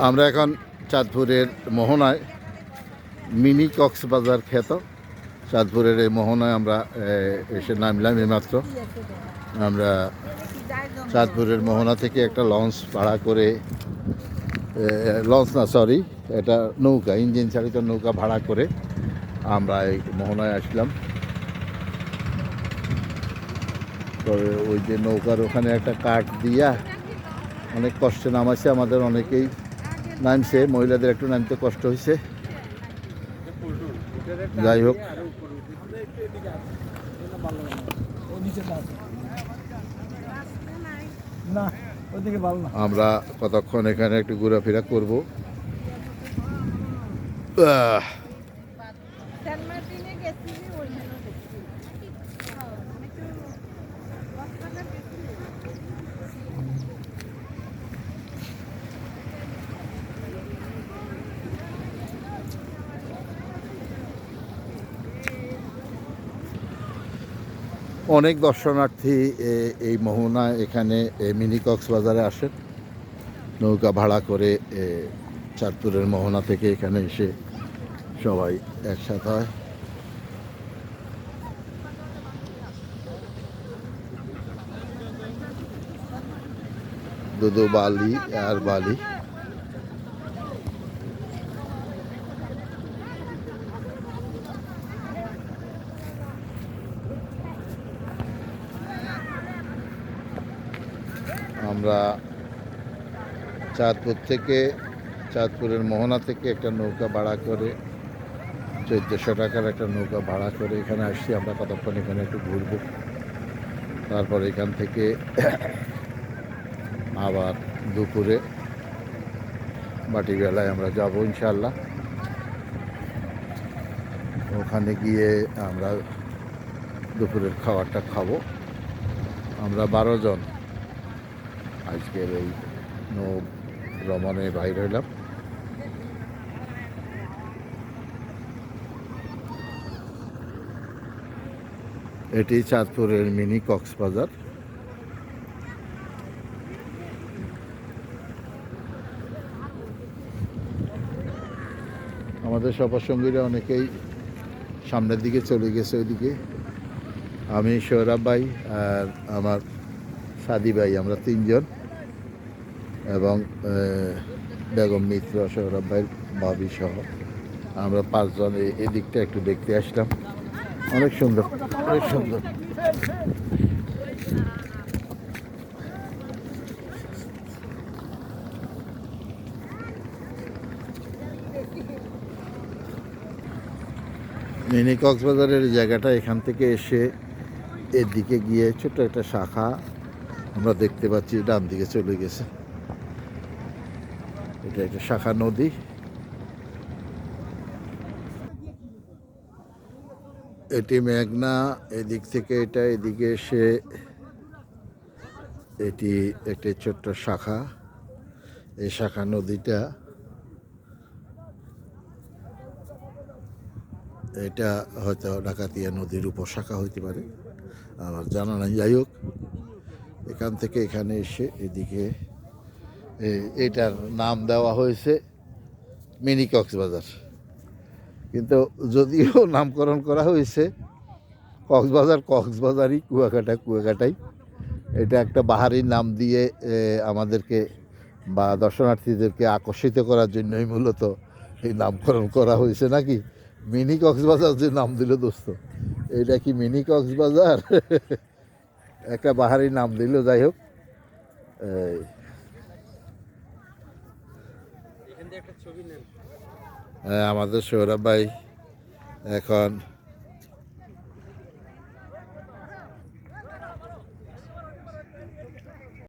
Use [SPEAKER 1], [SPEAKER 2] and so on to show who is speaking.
[SPEAKER 1] আমরা এখন চাঁদপুরের মোহনায় মিনি কক্সবাজার খ্যাত চাঁদপুরের এই মোহনায় আমরা এসে নামলাম এইমাত্র। আমরা চাঁদপুরের মোহনা থেকে একটা লঞ্চ ভাড়া করে, লঞ্চ না সরি, এটা নৌকা, ইঞ্জিন চালিত নৌকা ভাড়া করে আমরা এই মোহনায় আসলাম। তবে ওই যে নৌকার ওখানে একটা কাঠ দিয়া অনেক কষ্টে নামাইছে, আমাদের অনেকেই নামছে, মহিলাদের একটু নামতে কষ্ট হয়েছে। যাই হোক, আমরা কতক্ষণ এখানে একটু ঘোরাফেরা করবো। অনেক দর্শনার্থী এই মোহনা এখানে মিনি কক্সবাজারে আসেন নৌকা ভাড়া করে। চাঁদপুরের মোহনা থেকে এখানে এসে সবাই একসাথে হয়। দুদু বালি আর বালি। আমরা চাঁদপুরের মোহনা থেকে একটা নৌকা ভাড়া করে 1400 টাকার একটা নৌকা ভাড়া করে এখানে আসছি। আমরা কতক্ষণ এখানে একটু ঘুরবো, তারপর এখান থেকে আবার দুপুরে বাটিবেলায় আমরা যাব ইনশাল্লাহ। ওখানে গিয়ে আমরা দুপুরের খাবারটা খাবো। আমরা 12 জন আজকের এই নৌ ভ্রমণে বাইর হইলাম। এটি চাঁদপুরের মিনি কক্সবাজার। আমাদের সফরসঙ্গীরা অনেকেই সামনের দিকে চলে গেছে ওইদিকে। আমি সৌরভ ভাই আর আমার সাদি ভাই, আমরা 3 জন, এবং বেগম মিত্র, সৌরভ ভাইয়ের ভাবি সহ আমরা 5 জন এই দিকটা একটু দেখতে আসলাম। অনেক সুন্দর, অনেক সুন্দর। মিনি কক্সবাজারের জায়গাটা এখান থেকে এসে এদিকে গিয়ে ছোট্ট একটা শাখা আমরা দেখতে পাচ্ছি, ডান দিকে চলে গেছে। এটা একটা শাখা নদী। এটি মেঘনা, এদিক থেকে এটা এদিকে এসে এটি একটি ছোট্ট শাখা। এই শাখা নদীটা, এটা হয়তো ডাকাতিয়া নদীর উপশাখা হইতে পারে, আমার জানা নাই। যাই হোক, এখান থেকে এখানে এসে এদিকে এটার নাম দেওয়া হয়েছে মিনি কক্সবাজার। কিন্তু যদিও নামকরণ করা হয়েছে কক্সবাজারই, কুয়াকাটাই। এটা একটা বাহারি নাম দিয়ে আমাদেরকে বা দর্শনার্থীদেরকে আকর্ষিত করার জন্যই মূলত এই নামকরণ করা হয়েছে নাকি। মিনি কক্সবাজার যে নাম দিল দোস্ত, এটা কি মিনি কক্সবাজার? একটা বাহারি নাম দিল। যাই হোক, আমাদের সৌরভ ভাই এখন